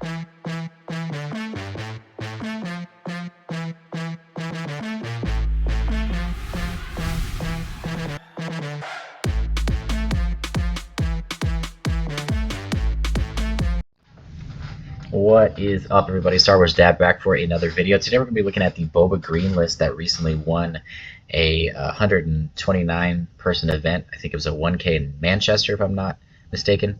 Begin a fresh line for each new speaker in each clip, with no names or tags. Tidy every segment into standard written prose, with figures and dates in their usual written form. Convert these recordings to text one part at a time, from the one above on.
What is up, everybody? Star Wars Dad back for another video. Today we're going to be looking at the Boba Green list that recently won a 129 person event. I think it was a 1K in Manchester, if I'm not mistaken.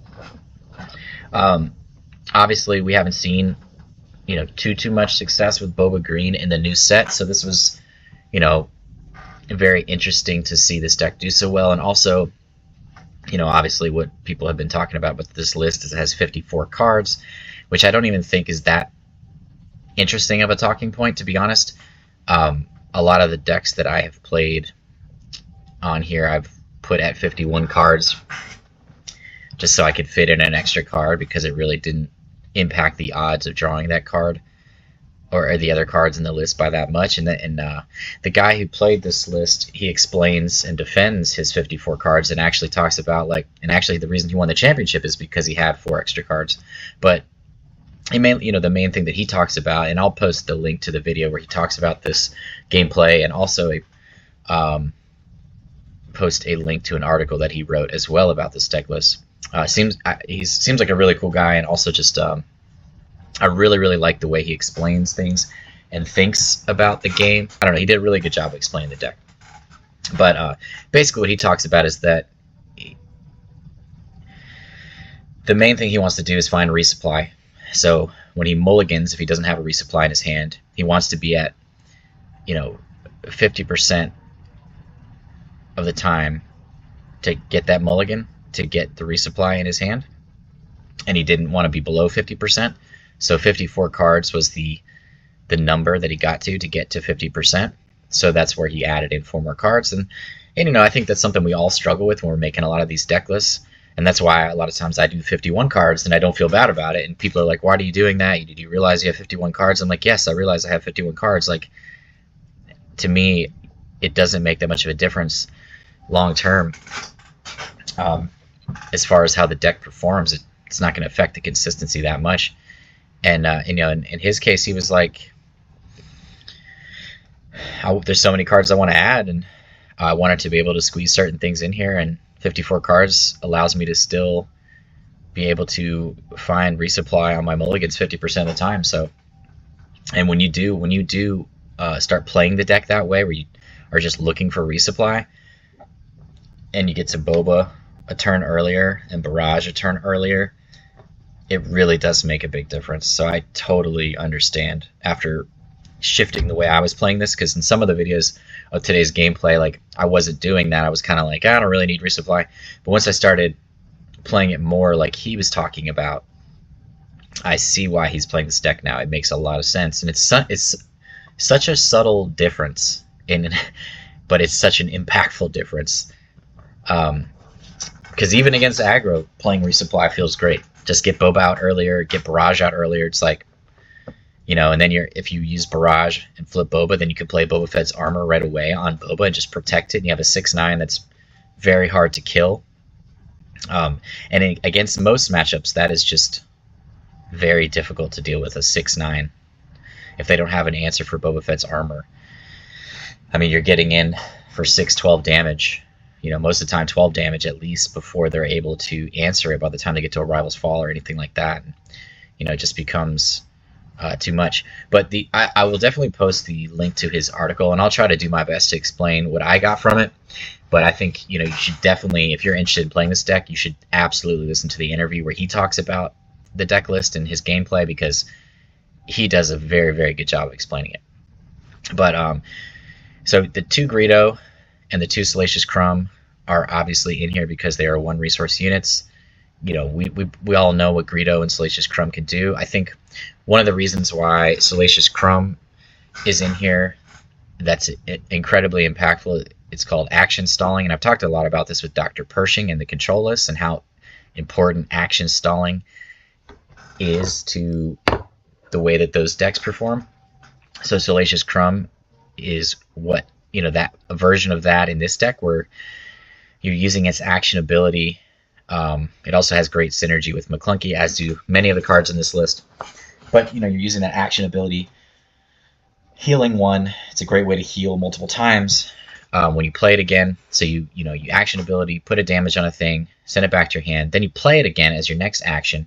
Obviously, we haven't seen too much success with Boba Green in the new set, so this was very interesting to see this deck do so well. And also, obviously what people have been talking about with this list is it has 54 cards, which I don't even think is that interesting of a talking point, to be honest. A lot of the decks that I have played on here, I've put at 51 cards just so I could fit in an extra card, because it really didn't impact the odds of drawing that card or the other cards in the list by that much. And the guy who played this list, he explains and defends his 54 cards and actually talks about, and actually the reason he won the championship is because he had 4 extra cards. But the main thing that he talks about, and I'll post the link to the video where he talks about this gameplay, and also post a link to an article that he wrote as well about this deck list. Seems like a really cool guy, and also just I really like the way he explains things and thinks about the game. I don't know, he did a really good job of explaining the deck. But basically what he talks about is that the main thing he wants to do is find resupply. So when he mulligans, if he doesn't have a resupply in his hand, he wants to be at 50% of the time to get that mulligan, to get the resupply in his hand, and he didn't want to be below 50%. So 54 cards was the number that he got to get to 50%. So that's where he added in 4 more cards, and I think that's something we all struggle with when we're making a lot of these deck lists. And that's why a lot of times I do 51 cards and I don't feel bad about it. And people are like, why are you doing that? Do you realize you have 51 cards? I'm like, yes, I realize I have 51 cards. Like, to me, it doesn't make that much of a difference long term. As far as how the deck performs, it's not going to affect the consistency that much. And, in his case, he was like, there's so many cards I want to add, and I wanted to be able to squeeze certain things in here, and 54 cards allows me to still be able to find resupply on my mulligans 50% of the time. So, and when you do start playing the deck that way, where you are just looking for resupply, and you get to Boba a turn earlier and Barrage a turn earlier, it really does make a big difference. So I totally understand after shifting the way I was playing this, because in some of the videos of today's gameplay, I wasn't doing that. I was kind of like, I don't really need resupply. But once I started playing it more like he was talking about, I see why he's playing this deck now. It makes a lot of sense, and it's such a subtle difference but it's such an impactful difference. Because even against aggro, playing resupply feels great. Just get Boba out earlier, get Barrage out earlier. It's like, and then if you use Barrage and flip Boba, then you can play Boba Fett's armor right away on Boba and just protect it. And you have a 6/9 that's very hard to kill. And against most matchups, that is just very difficult to deal with, a 6/9, if they don't have an answer for Boba Fett's armor. I mean, you're getting in for 6-12 damage. Most of the time 12 damage at least before they're able to answer it by the time they get to a Rival's Fall or anything like that. It just becomes too much. But I will definitely post the link to his article, and I'll try to do my best to explain what I got from it. But I think you should definitely, if you're interested in playing this deck, you should absolutely listen to the interview where he talks about the deck list and his gameplay, because he does a very, very good job of explaining it. But so the 2 Greedo and the 2 Salacious Crumb are obviously in here because they are 1 resource units. We all know what Greedo and Salacious Crumb can do. I think one of the reasons why Salacious Crumb is in here that's incredibly impactful, it's called action stalling. And I've talked a lot about this with Dr. Pershing and the control list, and how important action stalling is to the way that those decks perform. So Salacious Crumb is what, that a version of that in this deck, where you're using its action ability It also has great synergy with McClunky, as do many of the cards in this list. But you're using that action ability, healing 1. It's a great way to heal multiple times when you play it again. So you action ability, put a damage on a thing, send it back to your hand, then you play it again as your next action.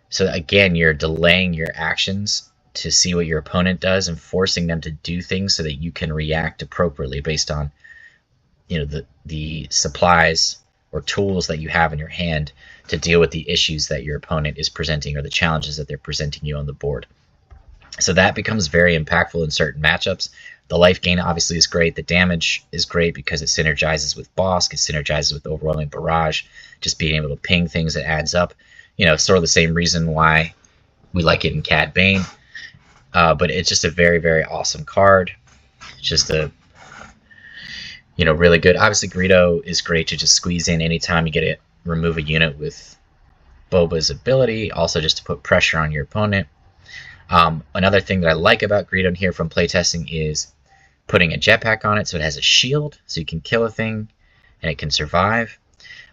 So again, you're delaying your actions to see what your opponent does and forcing them to do things so that you can react appropriately based on the supplies or tools that you have in your hand to deal with the issues that your opponent is presenting or the challenges that they're presenting you on the board. So that becomes very impactful in certain matchups. The life gain obviously is great. The damage is great because it synergizes with Bossk. It synergizes with Overwhelming Barrage. Just being able to ping things, it adds up. Sort of the same reason why we like it in Cad Bane. But it's just a very, very awesome card. It's just a really good. Obviously, Greedo is great to just squeeze in anytime you get it. Remove a unit with Boba's ability. Also, just to put pressure on your opponent. Another thing that I like about Greedo here from playtesting is putting a jetpack on it so it has a shield, so you can kill a thing and it can survive.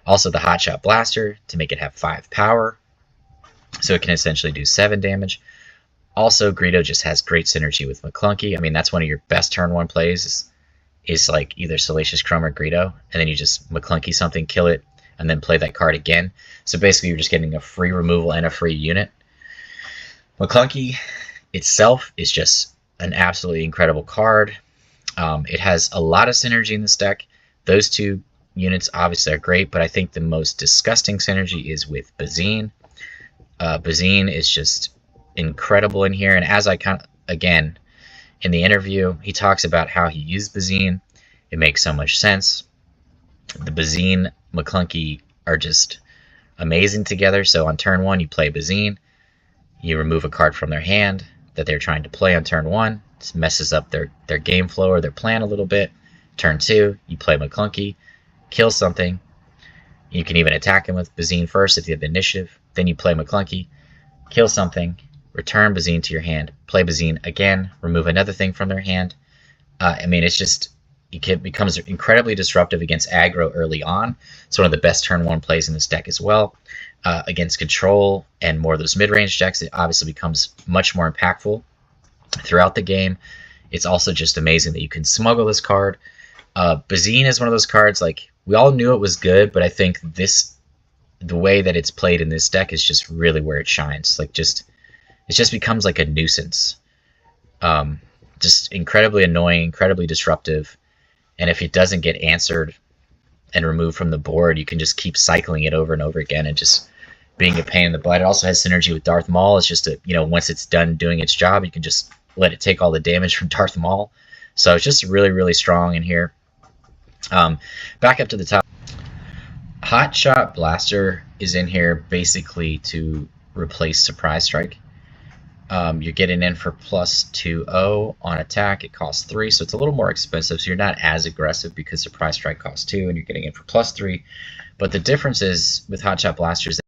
Also, the Hotshot Blaster to make it have 5 power, so it can essentially do 7 damage. Also, Greedo just has great synergy with McClunky. I mean, that's one of your best turn 1 plays. Is like either Salacious Crumb or Greedo, and then you just McClunky something, kill it, and then play that card again. So basically you're just getting a free removal and a free unit. McClunky itself is just an absolutely incredible card. It has a lot of synergy in this deck. Those 2 units obviously are great, but I think the most disgusting synergy is with Bazine. Bazine is just incredible in here, and as I again, in the interview, he talks about how he used Bazine. It makes so much sense. The Bazine McClunky are just amazing together. So on turn 1, you play Bazine. You remove a card from their hand that they're trying to play on turn 1. This messes up their game flow or their plan a little bit. Turn 2, you play McClunky, kill something. You can even attack him with Bazine first if you have the initiative. Then you play McClunky, kill something, return Bazine to your hand, play Bazine again, remove another thing from their hand. I mean, it becomes incredibly disruptive against aggro early on. It's one of the best turn 1 plays in this deck as well. Against control and more of those mid-range decks, it obviously becomes much more impactful throughout the game. It's also just amazing that you can smuggle this card. Bazine is one of those cards, like, we all knew it was good, but I think the way that it's played in this deck is just really where it shines. Like, it just becomes like a nuisance. Just incredibly annoying, incredibly disruptive. And if it doesn't get answered and removed from the board, you can just keep cycling it over and over again and just being a pain in the butt. It also has synergy with Darth Maul. It's just once it's done doing its job, you can just let it take all the damage from Darth Maul. So it's just really, really strong in here. Back up to the top. Hotshot Blaster is in here basically to replace Surprise Strike. You're getting in for +2/0 on attack. It costs 3, so it's a little more expensive, so you're not as aggressive because Surprise Strike costs 2 and you're getting in for +3. But the difference is with Hotshot Blasters,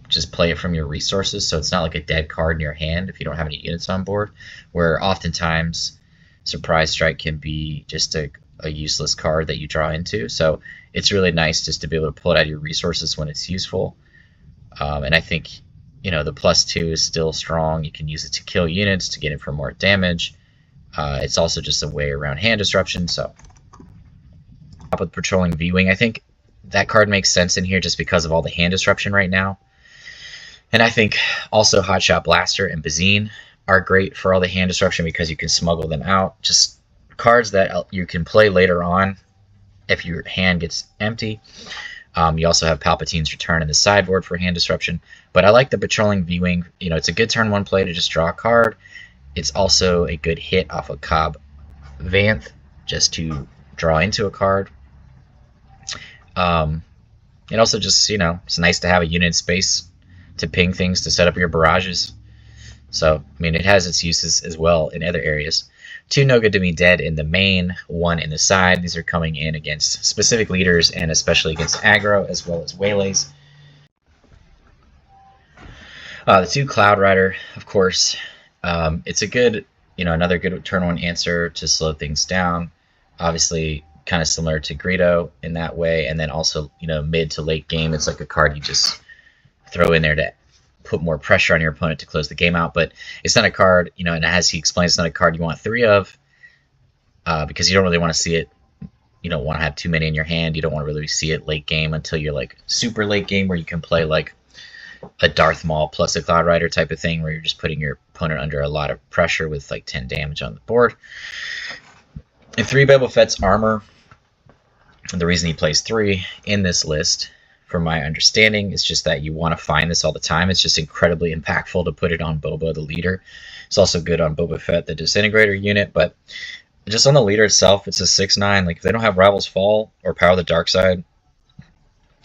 just play it from your resources, so it's not like a dead card in your hand if you don't have any units on board, where oftentimes Surprise Strike can be just a useless card that you draw into. So it's really nice just to be able to pull it out of your resources when it's useful. And I think the +2 is still strong. You can use it to kill units, to get in for more damage. It's also just a way around hand disruption. So, up with Patrolling V-Wing, I think that card makes sense in here just because of all the hand disruption right now. And I think also Hotshot Blaster and Bazine are great for all the hand disruption because you can smuggle them out. Just cards that you can play later on if your hand gets empty. You also have Palpatine's Return in the sideboard for hand disruption. But I like the Patrolling V-Wing. It's a good turn 1 play to just draw a card. It's also a good hit off of Cobb Vanth just to draw into a card. It also just, it's nice to have a unit in space to ping things to set up your barrages. So, I mean, it has its uses as well in other areas. 2 No Good to Me Dead in the main, 1 in the side. These are coming in against specific leaders and especially against aggro as well as waylays. The 2 Cloud Rider, of course. It's a good, another good turn 1 answer to slow things down. Obviously, kind of similar to Greedo in that way. And then also, you know, mid to late game, it's like a card you just throw in there to put more pressure on your opponent to close the game out. But it's not a card, you know, and as he explains, it's not a card you want 3 of because you don't really want to see it. You don't want to have too many in your hand. You don't want to really see it late game until you're like super late game where you can play like a Darth Maul plus a Cloud Rider type of thing where you're just putting your opponent under a lot of pressure with like 10 damage on the board. And 3 Boba Fett's armor, and the reason he plays 3 in this list, from my understanding, is just that you want to find this all the time. It's just incredibly impactful to put it on Boba, the leader. It's also good on Boba Fett, the Disintegrator unit, but just on the leader itself, it's a 6/9. Like, if they don't have Rivals Fall or Power the Dark Side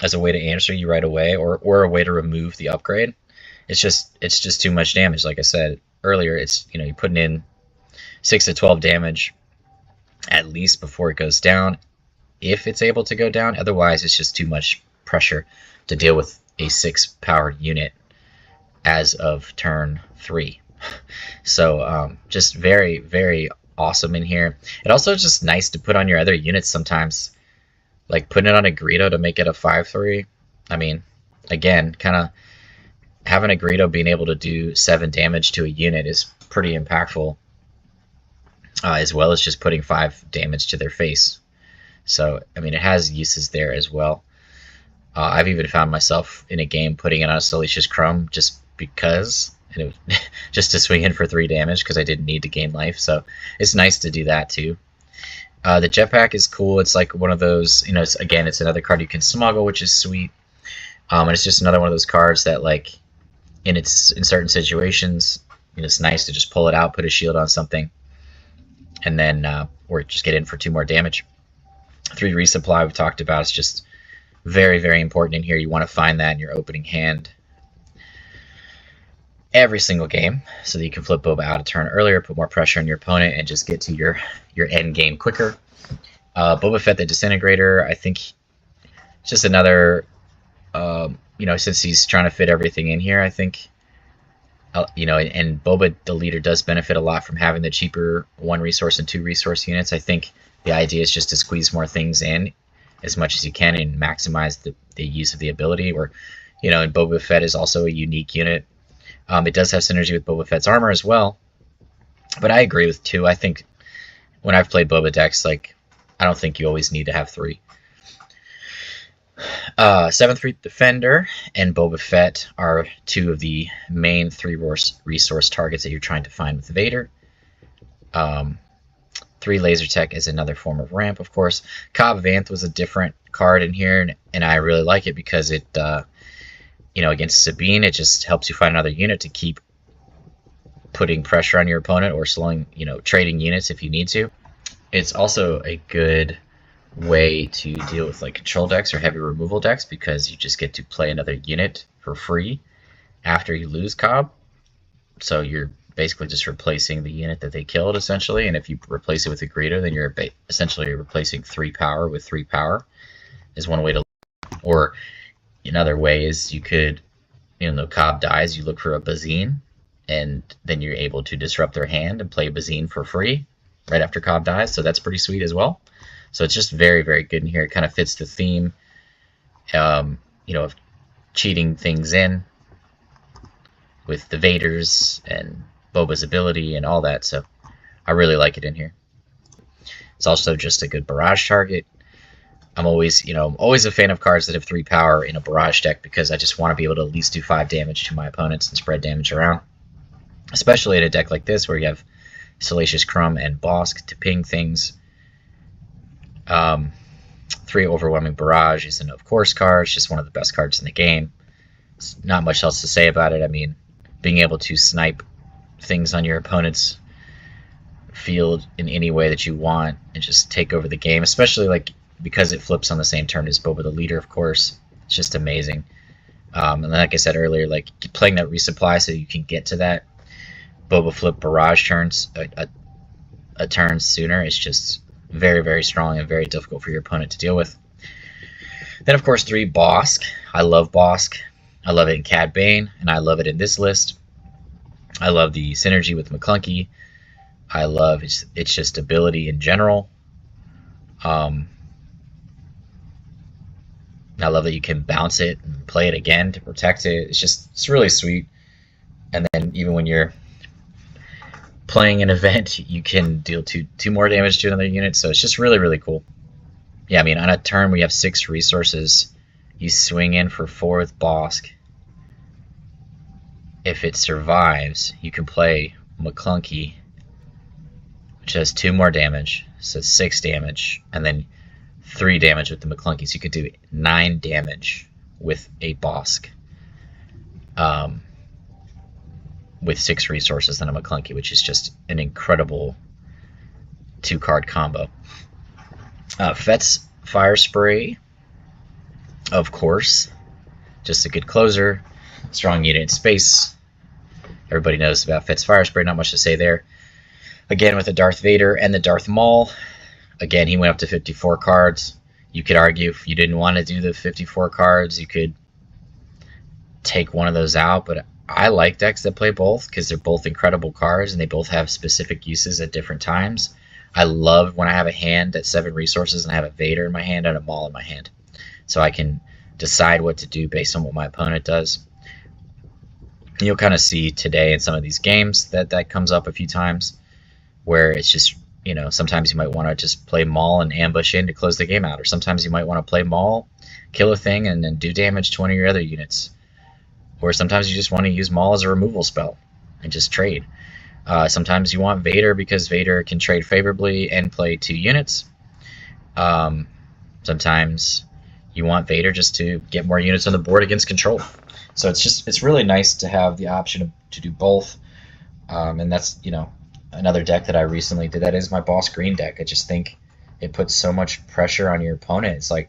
as a way to answer you right away, or a way to remove the upgrade, it's just too much damage. Like I said earlier, it's, you know, you're putting in 6 to 12 damage at least before it goes down, if it's able to go down. Otherwise, it's just too much pressure to deal with a 6 powered unit as of turn 3. So just very, very awesome in here. It also is just nice to put on your other units sometimes, like putting it on a Greedo to make it a 5/3. I mean, again, kind of having a Greedo being able to do 7 damage to a unit is pretty impactful, as well as just putting 5 damage to their face. So, I mean, it has uses there as well. I've even found myself in a game putting it on a Salacious Crumb just because, and it was just to swing in for 3 damage because I didn't need to gain life. So it's nice to do that too. The jetpack is cool. It's like one of those, you know, it's another card you can smuggle, which is sweet. And it's just another one of those cards that, like, in certain situations, you know, it's nice to just pull it out, put a shield on something, and then or just get in for 2 more damage. 3 resupply we've talked about. It's just very, very important in here. You want to find that in your opening hand every single game so that you can flip Boba out a turn earlier, put more pressure on your opponent, and just get to your end game quicker. Boba Fett the Disintegrator, I think just another, you know, since he's trying to fit everything in here, I think, you know, and Boba the leader does benefit a lot from having the cheaper 1 resource and 2 resource units. I think the idea is just to squeeze more things in as much as you can and maximize the use of the ability. Or, you know, and Boba Fett is also a unique unit. It does have synergy with Boba Fett's armor as well. But I agree with 2. I think when I've played Boba decks, like, I don't think you always need to have 3. 7/3 Defender and Boba Fett are 2 of the main 3 resource targets that you're trying to find with Vader. 3 Laser Tech is another form of ramp, of course. Cobb Vanth was a different card in here, and I really like it because it, you know, against Sabine, it just helps you find another unit to keep putting pressure on your opponent or slowing, you know, trading units if you need to. It's also a good way to deal with like control decks or heavy removal decks because you just get to play another unit for free after you lose Cobb. So you're basically just replacing the unit that they killed, essentially. And if you replace it with a Greedo, then you're essentially replacing 3 power with 3 power, is one way to. Or another way is you could, you know, Cobb dies, you look for a Bazine, and then you're able to disrupt their hand and play Bazine for free right after Cobb dies. So that's pretty sweet as well. So it's just very, very good in here. It kind of fits the theme, you know, of cheating things in with the Vaders and Boba's ability and all that. So I really like it in here. It's also just a good barrage target. I'm always, you know, always a fan of cards that have 3 power in a barrage deck because I just want to be able to at least do 5 damage to my opponents and spread damage around. Especially in a deck like this where you have Salacious Crumb and Bossk to ping things. 3 Overwhelming Barrage is an of course card. It's just one of the best cards in the game. There's not much else to say about it. I mean, being able to snipe things on your opponent's field in any way that you want and just take over the game, especially like because it flips on the same turn as Boba the leader, of course. It's just amazing. And like I said earlier, like playing that resupply so you can get to that Boba flip barrage turns a turn sooner is just very, very strong and very difficult for your opponent to deal with. Then, of course, 3 Bossk. I love Bossk. I love it in Cad Bane, and I love it in this list. I love the synergy with McClunky. I love its just ability in general. I love that you can bounce it and play it again to protect it. It's really sweet. And then even when you're playing an event, you can deal two more damage to another unit. So it's just really, really cool. Yeah, I mean, on a turn where you have 6 resources, you swing in for 4 with Bossk. If it survives, you can play McClunky, which has 2 more damage, so 6 damage, and then 3 damage with the McClunky. So you could do 9 damage with a Bossk, with 6 resources and a McClunky, which is just an incredible 2-card combo. Fett's Fire Spray, of course, just a good closer, strong unit in space. Everybody knows about Fett's Fire Spray, not much to say there. Again, with the Darth Vader and the Darth Maul, again, he went up to 54 cards. You could argue if you didn't want to do the 54 cards, you could take one of those out, but I like decks that play both because they're both incredible cards and they both have specific uses at different times. I love when I have a hand at 7 resources and I have a Vader in my hand and a Maul in my hand, so I can decide what to do based on what my opponent does. You'll kind of see today in some of these games that comes up a few times, where it's just, you know, sometimes you might want to just play Maul and ambush in to close the game out, or sometimes you might want to play Maul, kill a thing, and then do damage to one of your other units. Or sometimes you just want to use Maul as a removal spell and just trade. Sometimes you want Vader because Vader can trade favorably and play 2 units. Sometimes you want Vader just to get more units on the board against control. So it's really nice to have the option to do both. And that's, you know, another deck that I recently did. That is my Boss Green deck. I just think it puts so much pressure on your opponent. It's like,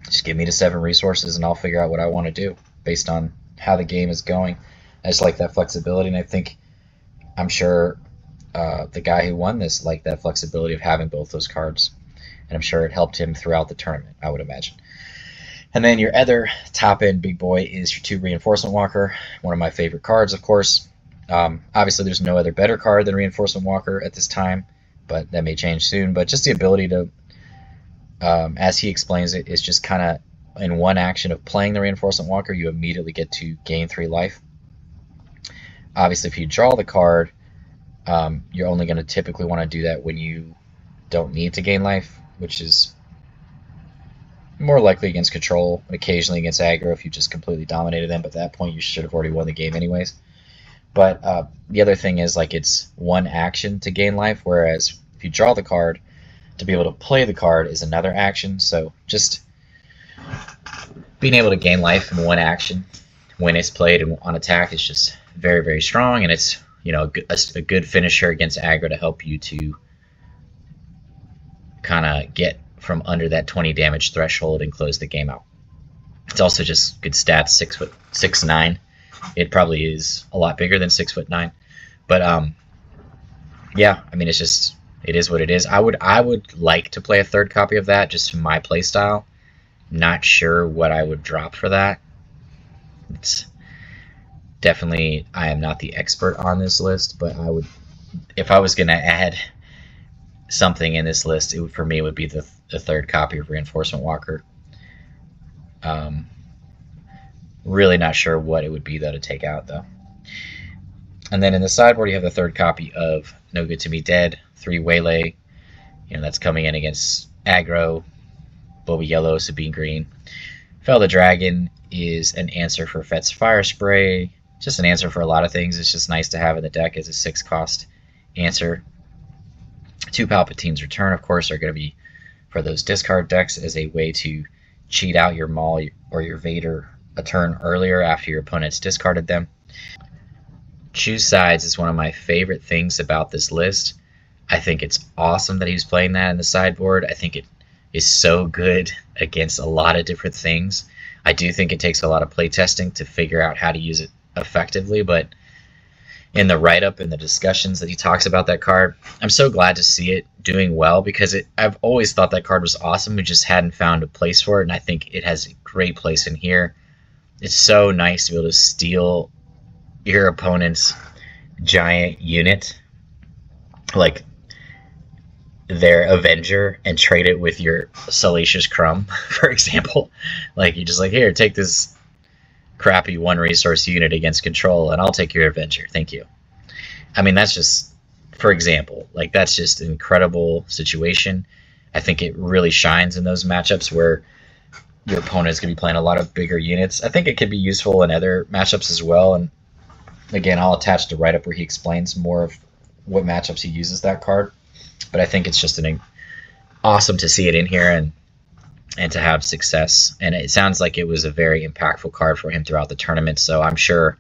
just give me the 7 resources and I'll figure out what I want to do based on how the game is going. I just like that flexibility, and I'm sure the guy who won this liked that flexibility of having both those cards, and I'm sure it helped him throughout the tournament, I would imagine. And then your other top-end big boy is your 2 Reinforcement Walker, one of my favorite cards, of course. Obviously, there's no other better card than Reinforcement Walker at this time, but that may change soon. But just the ability to, as he explains it, is just kind of in one action of playing the Reinforcement Walker, you immediately get to gain 3 life. Obviously, if you draw the card, you're only going to typically want to do that when you don't need to gain life, which is more likely against control, and occasionally against aggro if you just completely dominated them. But at that point, you should have already won the game anyways. But the other thing is, like, it's one action to gain life, whereas if you draw the card, to be able to play the card is another action. So just being able to gain life in one action when it's played and on attack is just very, very strong, and it's, you know, a good finisher against aggro to help you to kind of get from under that 20 damage threshold and close the game out. It's also just good stats, 6'9". It probably is a lot bigger than 6'9", but yeah, I mean, it is what it is. I would like to play a 3rd copy of that just for my play style. Not sure what I would drop for that. It's definitely, I am not the expert on this list, but I would, if I was going to add something in this list, for me it would be the 3rd copy of Reinforcement Walker. Really not sure what it would be, though, to take out, though. And then in the sideboard, you have the 3rd copy of No Good to Me Dead, 3 Waylay. You know, that's coming in against aggro, Boba Yellow, Sabine Green. Fel the Dragon is an answer for Fett's Fire Spray. Just an answer for a lot of things. It's just nice to have in the deck as a 6-cost answer. 2 Palpatine's Return, of course, are going to be for those discard decks as a way to cheat out your Maul or your Vader a turn earlier after your opponent's discarded them. Choose Sides is one of my favorite things about this list. I think it's awesome that he's playing that in the sideboard. I think it is so good against a lot of different things. I do think it takes a lot of playtesting to figure out how to use it effectively, but in the write-up and the discussions that he talks about that card, I'm so glad to see it doing well, because I've always thought that card was awesome. We just hadn't found a place for it, and I think it has a great place in here. It's so nice to be able to steal your opponent's giant unit. Like, their Avenger and trade it with your Salacious Crumb, for example. Like, you're just like, here, take this crappy one resource unit against control, and I'll take your Avenger. Thank you. I mean, that's just, for example, like, that's just an incredible situation. I think it really shines in those matchups where your opponent is going to be playing a lot of bigger units. I think it could be useful in other matchups as well. And again, I'll attach the write-up where he explains more of what matchups he uses that card. But I think it's just awesome to see it in here and to have success. And it sounds like it was a very impactful card for him throughout the tournament. So I'm sure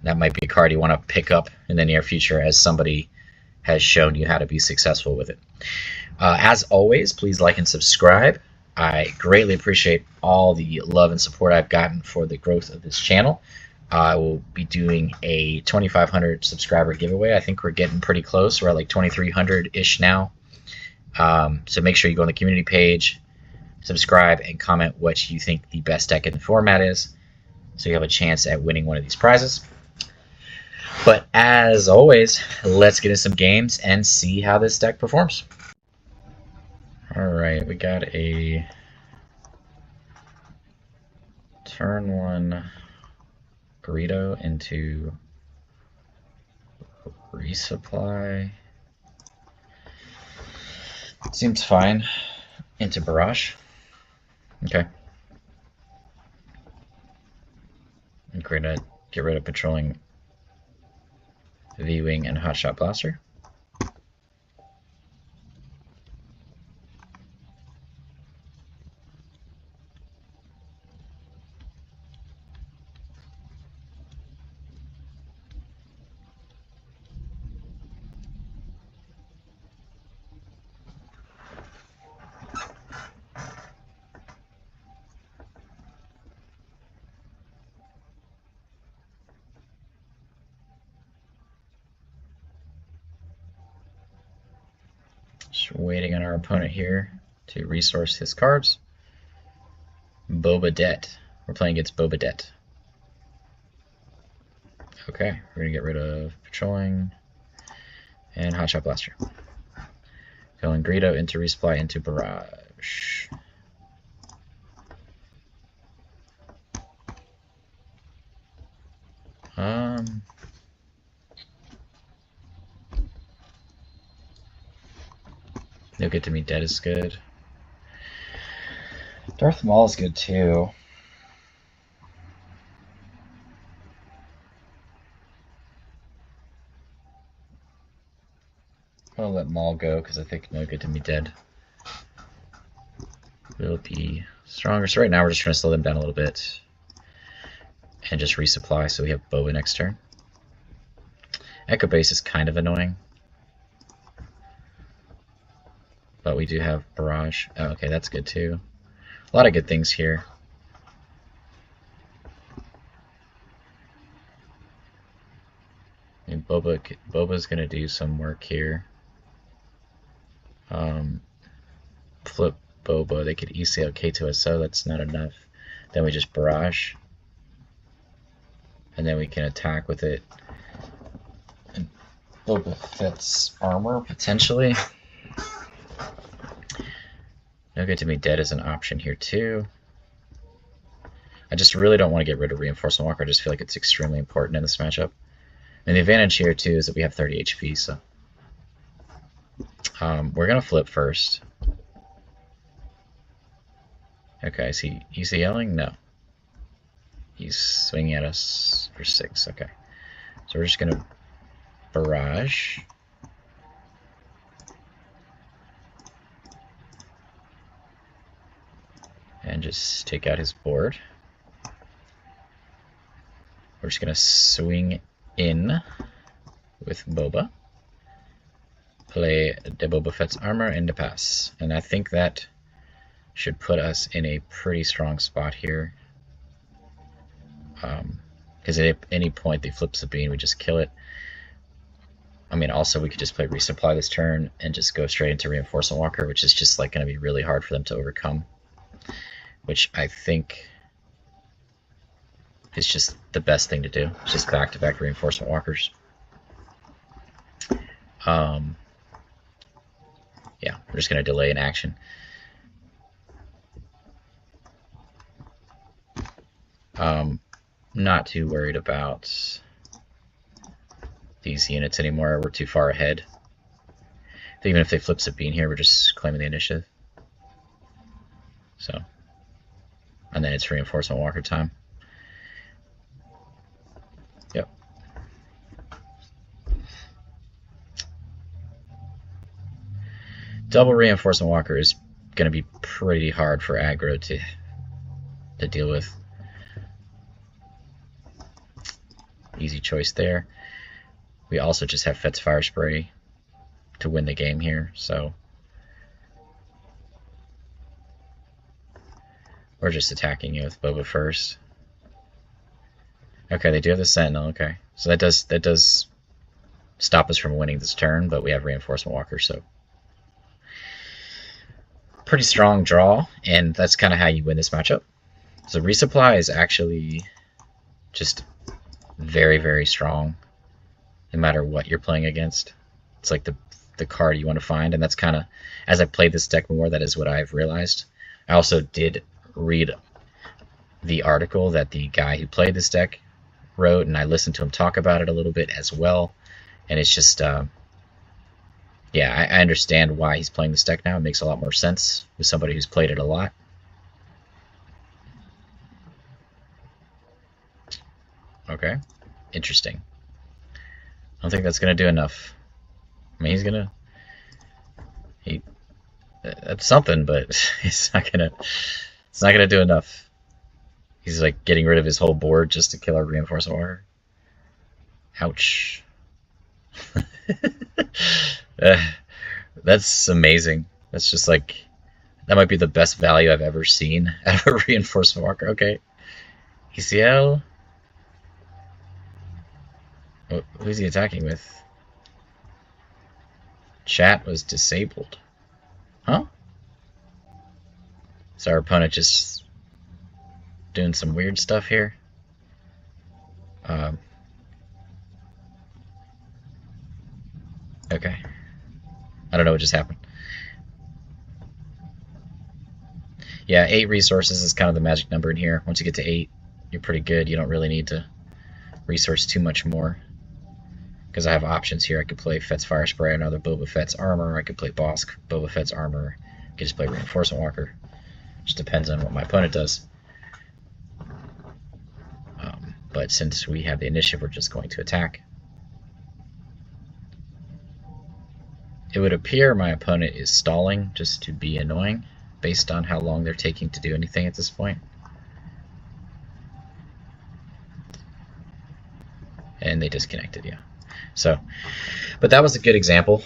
that might be a card you want to pick up in the near future as somebody has shown you how to be successful with it. As always, please like and subscribe. I greatly appreciate all the love and support I've gotten for the growth of this channel. I will be doing a 2,500 subscriber giveaway. I think we're getting pretty close. We're at like 2,300-ish now. So make sure you go on the community page, subscribe, and comment what you think the best deck in the format is, so you have a chance at winning one of these prizes. But as always, let's get into some games and see how this deck performs. Alright, we got a turn 1 Greedo into resupply. Seems fine. Into barrage. Okay. And Greedo, get rid of patrolling V-Wing and Hotshot Blaster. Just waiting on our opponent here to resource his cards. Boba Det. We're playing against Boba Det. Okay, we're gonna get rid of patrolling and Hotshot Blaster. Going Greedo into resupply into barrage. No Good to Me Dead is good. Darth Maul is good too. I'll let Maul go because I think No Good to Me Dead will be stronger. So right now we're just trying to slow them down a little bit and just resupply so we have Boba next turn. Echo Base is kind of annoying, but we do have Barrage. Oh, okay, that's good too. A lot of good things here. And Boba's gonna do some work here. Flip Boba. They could ECL K2SO. That's not enough. Then we just Barrage, and then we can attack with it. And Boba Fett's armor potentially. No Good to Me Dead is an option here too. I just really don't want to get rid of Reinforcement Walker. I just feel like it's extremely important in this matchup. And the advantage here too is that we have 30 HP, so we're gonna flip first. Okay, is he yelling? No. He's swinging at us for 6. Okay, so we're just gonna Barrage. And just take out his board. We're just gonna swing in with Boba. Play the Boba Fett's armor into pass. And I think that should put us in a pretty strong spot here. Because at any point they flip Sabine, we just kill it. I mean, also we could just play Resupply this turn and just go straight into Reinforcement Walker, which is just like going to be really hard for them to overcome. Which I think is just the best thing to do. It's just back-to-back Reinforcement Walkers. Yeah, we're just going to delay in action. Not too worried about these units anymore. We're too far ahead. Even if they flip Sabine here, we're just claiming the initiative. So, and then it's reinforcement walker time. Yep. Double reinforcement walker is going to be pretty hard for aggro to deal with. Easy choice there. We also just have Fett's Fire Spray to win the game here, so we're just attacking you with Boba first. Okay, they do have the Sentinel. Okay, so that does stop us from winning this turn, but we have reinforcement walker, so pretty strong draw, and that's kind of how you win this matchup. So resupply is actually just very, very strong, no matter what you're playing against. It's like the card you want to find, and that's kind of, as I played this deck more, that is what I've realized. I also did read the article that the guy who played this deck wrote, and I listened to him talk about it a little bit as well, and it's just, yeah, I understand why he's playing this deck now. It makes a lot more sense with somebody who's played it a lot. Okay, interesting. I don't think that's going to do enough. I mean, that's something, but it's not gonna do enough. He's like getting rid of his whole board just to kill our reinforcement order. Ouch. That's amazing. That's just like, that might be the best value I've ever seen out of a reinforcement walker. Okay. ECL. Who's he attacking with? Chat was disabled. Huh? So our opponent just doing some weird stuff here. Okay. I don't know what just happened. Yeah, 8 resources is kind of the magic number in here. Once you get to 8, you're pretty good. You don't really need to resource too much more. Because I have options here. I could play Fett's Fire Spray, another Boba Fett's Armor. I could play Bossk, Boba Fett's Armor. I could just play Reinforcement Walker. Just depends on what my opponent does. But since we have the initiative, we're just going to attack. It would appear my opponent is stalling just to be annoying, based on how long they're taking to do anything at this point. And they disconnected, yeah. So, but that was a good example.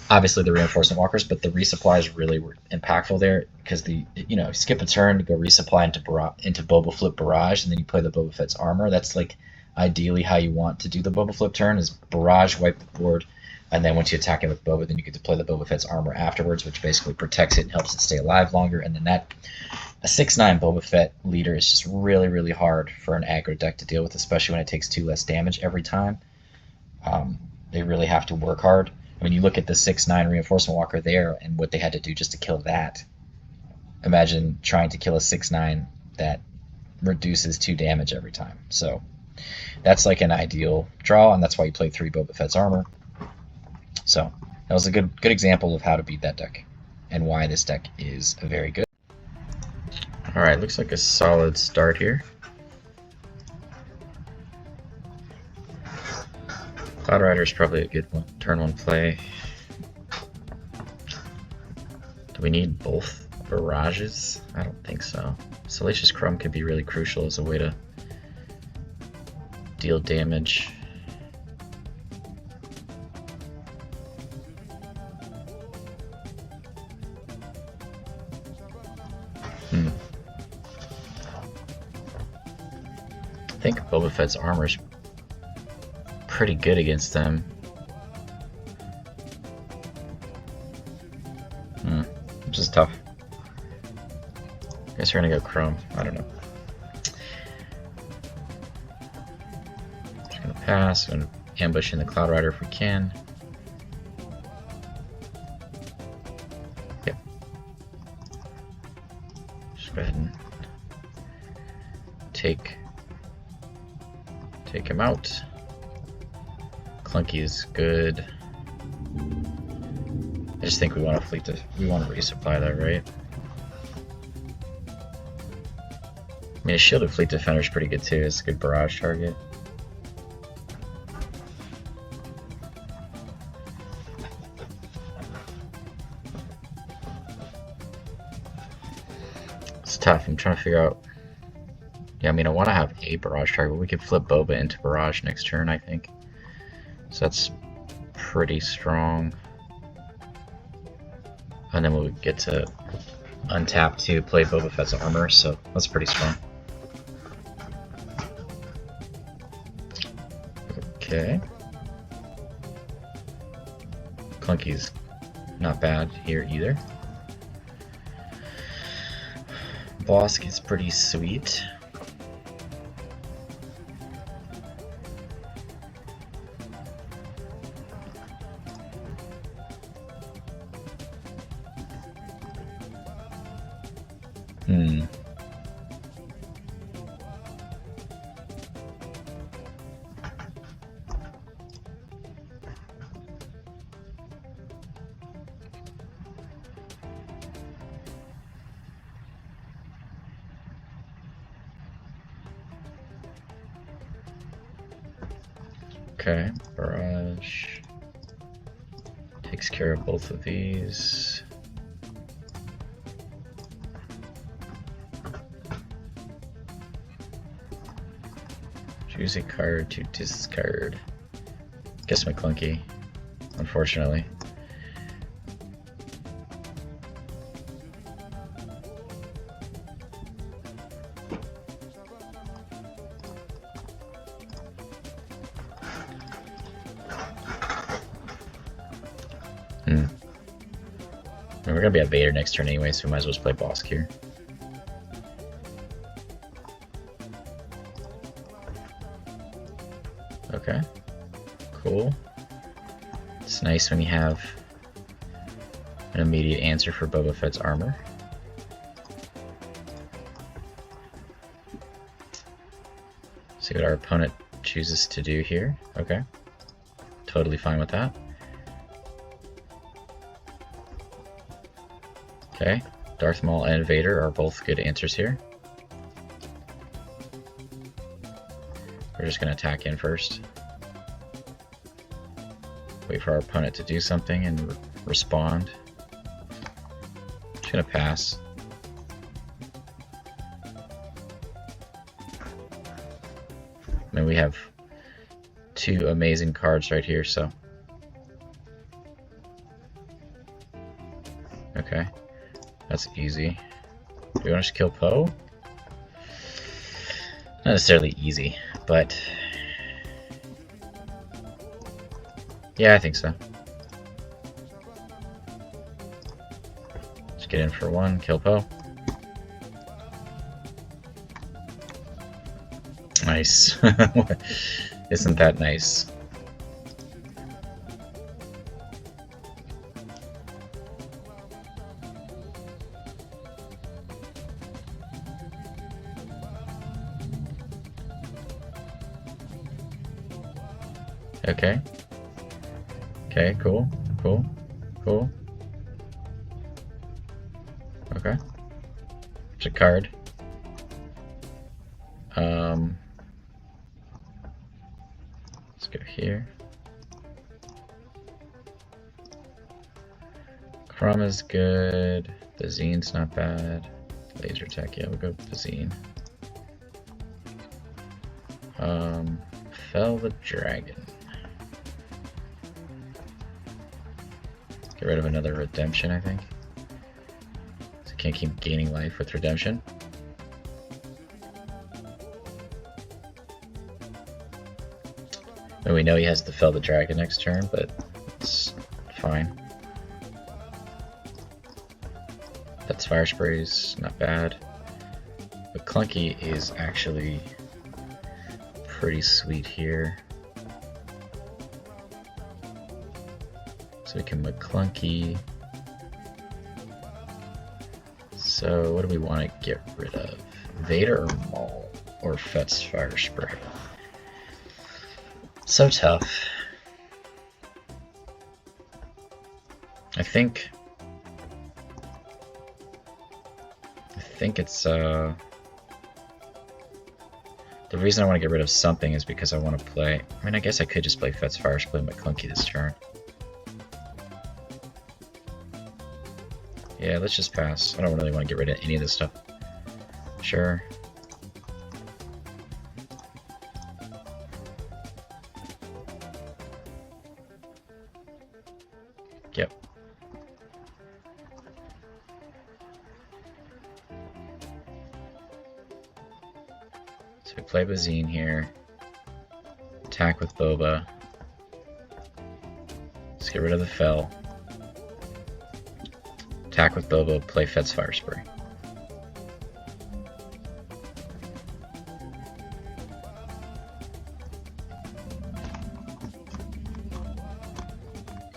Obviously the reinforcement walkers, but the resupplies really were impactful there, because skip a turn to go resupply into Boba Flip Barrage, and then you play the Boba Fett's Armor. That's like ideally how you want to do the Boba Flip turn, is Barrage, wipe the board, and then once you attack it with Boba, then you get to play the Boba Fett's Armor afterwards, which basically protects it and helps it stay alive longer. And then a 6/9 Boba Fett leader is just really, really hard for an aggro deck to deal with, especially when it takes 2 less damage every time. They really have to work hard. I mean, you look at the 6/9 reinforcement walker there and what they had to do just to kill that. Imagine trying to kill a 6/9 that reduces 2 damage every time. So that's like an ideal draw, and that's why you play 3 Boba Fett's Armor. So that was a good example of how to beat that deck and why this deck is very good. Alright, looks like a solid start here. Cloud Rider is probably a good turn 1 play. Do we need both barrages? I don't think so. Salacious Crumb could be really crucial as a way to deal damage. I think Boba Fett's Armor is pretty good against them. Which is tough. I guess we're gonna go Chrome. I don't know. Just gonna pass and ambush in the Cloud Rider if we can. him out. Clunky is good. I just think we want to resupply that, right? I mean, a shielded fleet defender is pretty good too. It's a good barrage target. It's tough. I'm trying to figure out. Yeah, I mean, I want to have a barrage target, but we could flip Boba into barrage next turn, I think. So that's pretty strong. And then we'll get to untap to play Boba Fett's armor, so that's pretty strong. Okay. Clunky's not bad here either. Bossk is pretty sweet. Okay, barrage takes care of both of these. Choose a card to discard. Guess my Clunky, unfortunately. We're gonna be at Vader next turn anyway, so we might as well just play Bossk here. Okay, cool. It's nice when you have an immediate answer for Boba Fett's armor. See what our opponent chooses to do here. Okay, totally fine with that. Okay, Darth Maul and Vader are both good answers here. We're just going to attack in first. Wait for our opponent to do something and respond. Just going to pass. I mean, we have two amazing cards right here, so. Okay. That's easy. Do we want to just kill Poe? Not necessarily easy, but yeah, I think so. Just get in for one, kill Poe. Nice. Isn't that nice? Okay. Okay, cool. Cool. Cool. Okay. It's a card. Let's go here. Crumb is good. Bazine's not bad. Laser attack, yeah, we'll go with Bazine. Fell the Dragon. Get rid of another redemption, I think. So I can't keep gaining life with redemption. And we know he has to fell the dragon next turn, but it's fine. That's fire sprays, not bad. But Clunky is actually pretty sweet here. So we can McClunky. So what do we want to get rid of? Vader or Maul or Fett's fire spray? So tough. I think it's the reason I want to get rid of something is because I want to play. I mean, I guess I could just play Fett's Fire Split and McClunky this turn. Yeah, let's just pass. I don't really want to get rid of any of this stuff. Sure. Yep. So we play Bazine here. Attack with Boba. Let's get rid of the Fell. Attack with Boba, play Fett's Fire Spray.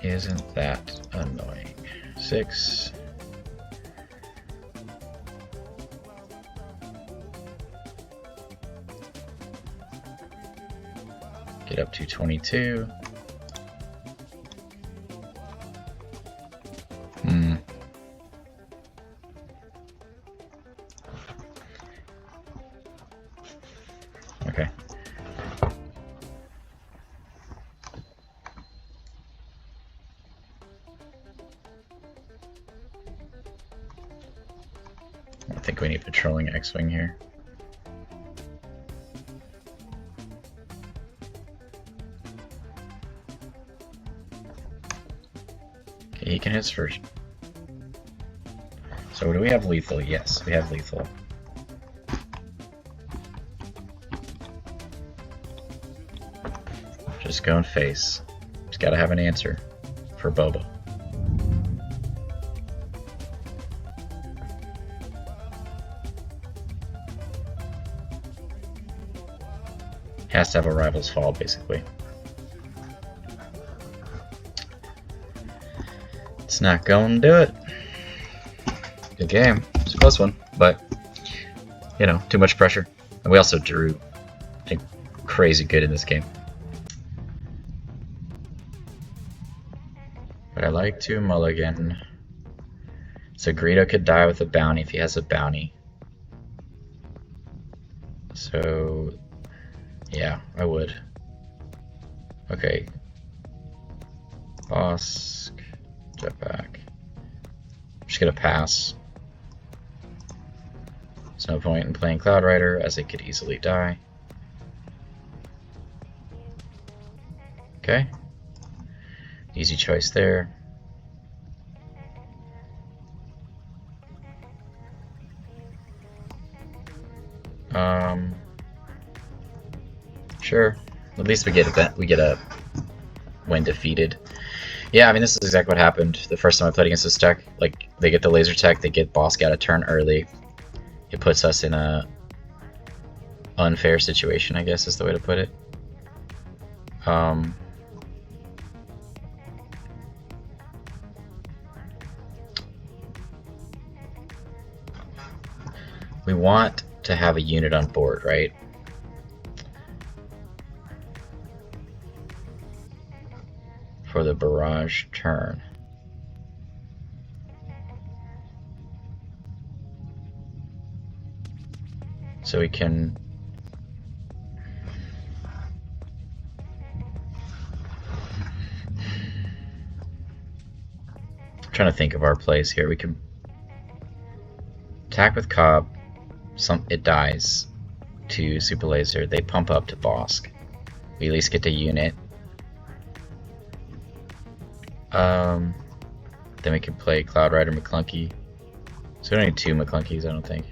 Isn't that annoying? 6. Get up to 22. Okay. I think we need patrolling X-Wing here. Okay, he can hit first. So do we have lethal? Yes, we have lethal. Just go and face. Just gotta have an answer for Boba. Has to have a rival's fall, basically. It's not going to do it. Good game. It's a close one, but, you know, too much pressure. And we also drew, I think, crazy good in this game. But I like to mulligan. So Greedo could die with a bounty if he has a bounty. So, yeah, I would. Okay. Bossk. Jetpack. I'm just gonna pass. There's no point in playing Cloud Rider, as it could easily die. Okay. Easy choice there. Sure. At least we get a when defeated. Yeah, I mean, this is exactly what happened the first time I played against this deck. Like, they get the laser tech, they get Bossk out a turn early. It puts us in a unfair situation, I guess is the way to put it. We want to have a unit on board, right? For the barrage turn. So we can I'm trying to think of our plays here. We can attack with Cobb. It dies to Super Laser. They pump up to Bossk. We at least get to unit. Then we can play Cloud Rider McClunky. So we don't need 2 McClunkies, I don't think.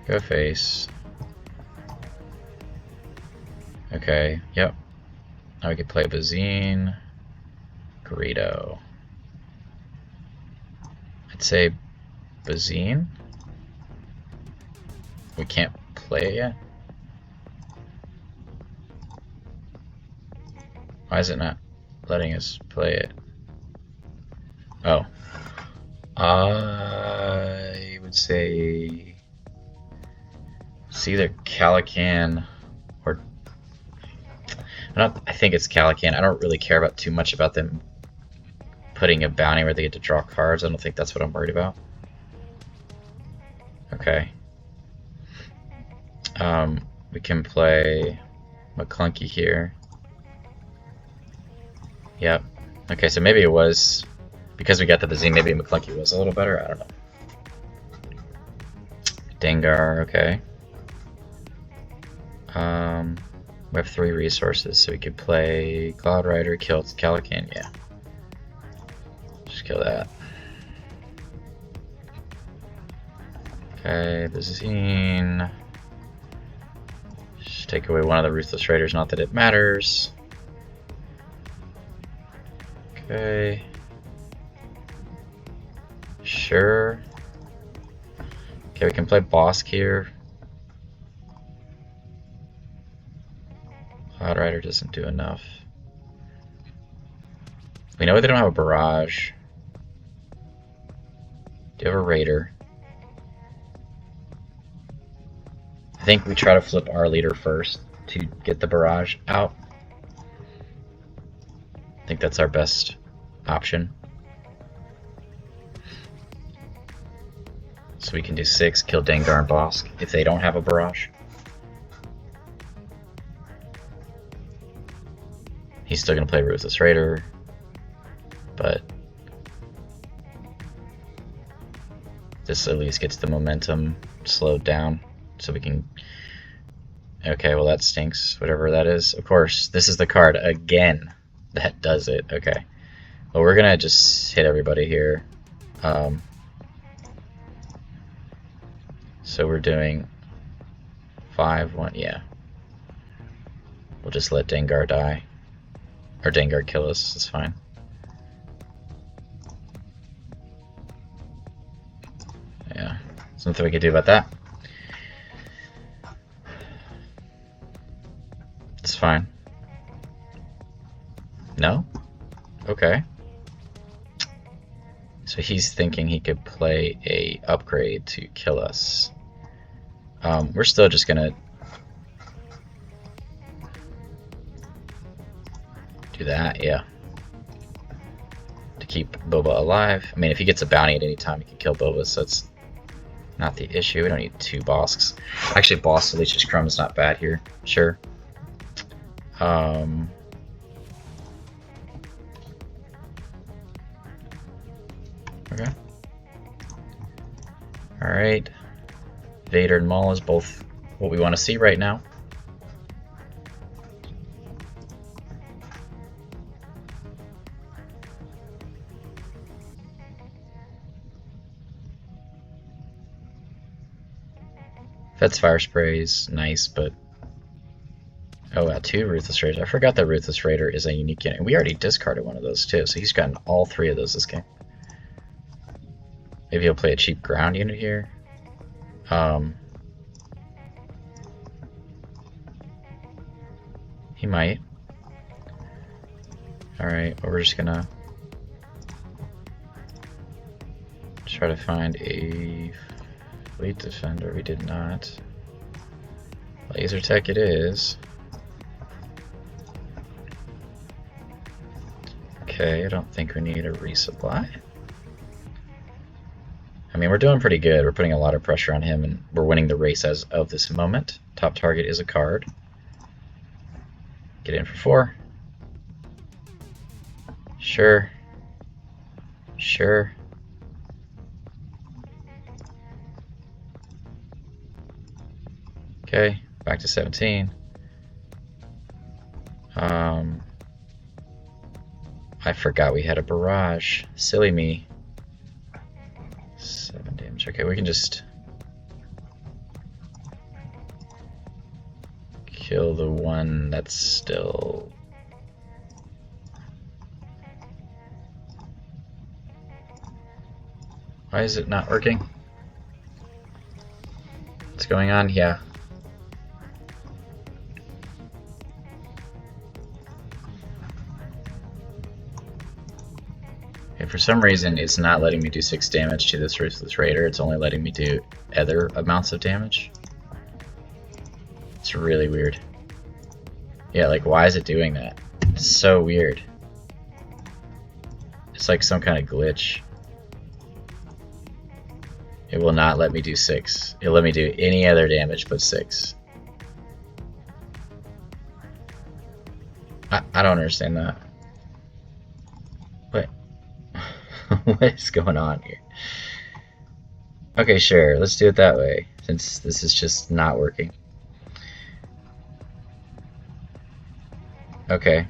Go face. Okay, yep. Now we could play Bazine. Greedo. I'd say Bazine. We can't play it yet. Why is it not letting us play it? Oh. I would say It's either Calican or... I think it's Calican. I don't really care about too much about them putting a bounty where they get to draw cards. I don't think that's what I'm worried about. Okay. We can play McClunky here. Yep. Okay, so maybe it was... Because we got the Bazine, maybe McClunky was a little better? I don't know. Dengar, okay. We have 3 resources, so we could play Cloud Rider, kill Calican, yeah. Just kill that. Okay, Bazine. Just take away one of the Ruthless Raiders, not that it matters. Okay. Sure. Okay, we can play Bossk here. Cloud Rider doesn't do enough. We know they don't have a barrage. Do you have a Raider? I think we try to flip our leader first to get the barrage out. I think that's our best option. So we can do 6, kill Dengar and Bossk if they don't have a barrage. He's still going to play Ruthless Raider, but this at least gets the momentum slowed down so we can... Okay, well that stinks, whatever that is. Of course, this is the card again that does it. Okay, well we're going to just hit everybody here. So we're doing 5, 1, yeah. We'll just let Dengar die. Or Dengar kill us, it's fine. Yeah, there's nothing we can do about that. It's fine. No? Okay. So he's thinking he could play a upgrade to kill us. We're still just gonna do that, yeah. To keep Boba alive. I mean, if he gets a bounty at any time, he can kill Boba, so that's not the issue. We don't need 2 Bosks. Actually, Bossk Leech's Crumb is not bad here. Sure. Okay. Alright. Vader and Maul is both what we want to see right now. Fett's Fire Spray is nice, but... Oh, wow, 2 Ruthless Raiders. I forgot that Ruthless Raider is a unique unit. We already discarded one of those, too, so he's gotten all 3 of those this game. Maybe he'll play a cheap ground unit here. He might. Alright, well, we're just gonna try to find a Fleet Defender. We did not. Laser Tech it is. Okay, I don't think we need a resupply. I mean, we're doing pretty good. We're putting a lot of pressure on him, and we're winning the race as of this moment. Top target is a card. Get in for 4. Sure. Sure. Okay, back to 17. I forgot we had a barrage. Silly me. 7 damage. Okay, we can just kill the one that's still... Why is it not working? What's going on? Yeah. Okay, for some reason it's not letting me do 6 damage to this Ruthless Raider. It's only letting me do other amounts of damage. It's really weird. Yeah, like, why is it doing that? It's so weird. It's like some kind of glitch. It will not let me do 6. It'll let me do any other damage but 6. I don't understand that. What? What is going on here? Okay, sure. Let's do it that way, since this is just not working. Okay.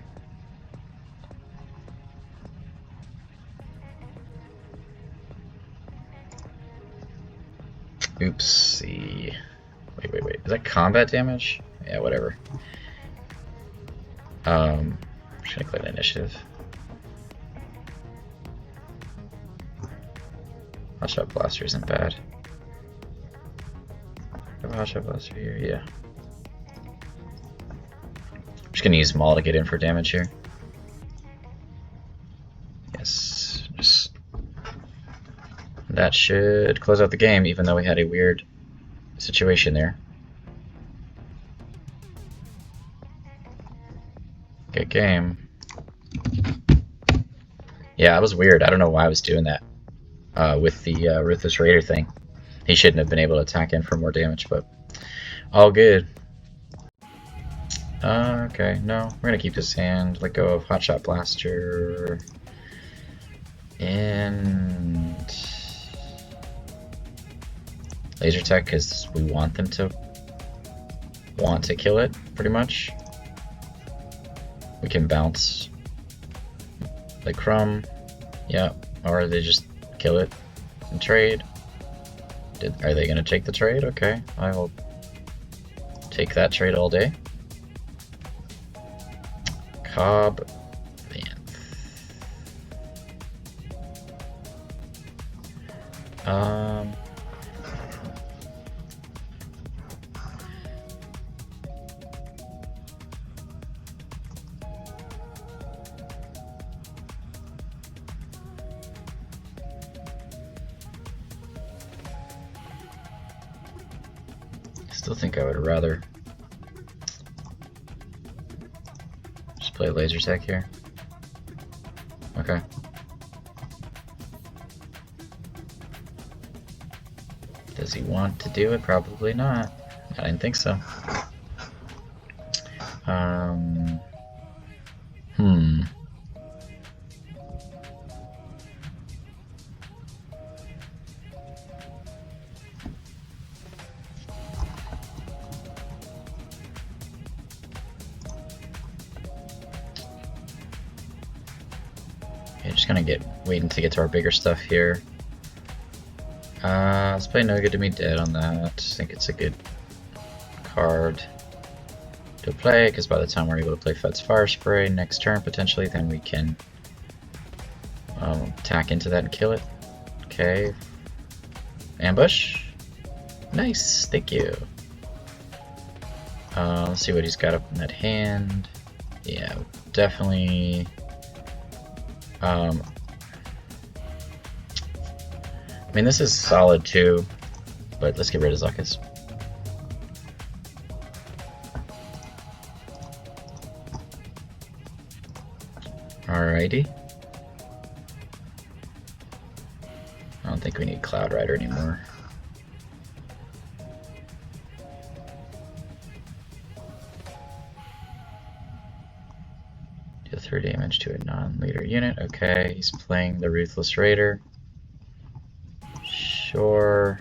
Oopsie. Wait. Is that combat damage? Yeah, whatever. I'm just gonna click initiative. Hotshot Blaster isn't bad. Have a Hotshot Blaster here? Yeah. I'm just gonna use Maul to get in for damage here. Yes. That should close out the game, even though we had a weird situation there. Good game. Yeah, it was weird. I don't know why I was doing that with the Ruthless Raider thing. He shouldn't have been able to attack in for more damage, but all good. Okay, no, we're gonna keep this hand. Let go of Hotshot Blaster. And laser tech, because we want them to kill it, pretty much. We can bounce like Crumb, yeah, or they just kill it and trade. Are they going to take the trade? Okay, I will take that trade all day. Cobb, Vanth. Still think I would rather just play laser tech here. Okay. Does he want to do it? Probably not. I didn't think so. Just gonna waiting to get to our bigger stuff here. Let's play No Good to Me Dead on that. I think it's a good card to play, because by the time we're able to play Fett's Fire Spray next turn, potentially, then we can attack into that and kill it. Okay. Ambush. Nice, thank you. Let's see what he's got up in that hand. Yeah, definitely. I mean, this is solid too, but let's get rid of Zuckuss. Alrighty. I don't think we need Cloud Rider anymore. Deal 3 damage to a non-leader unit. Okay, he's playing the Ruthless Raider. Sure.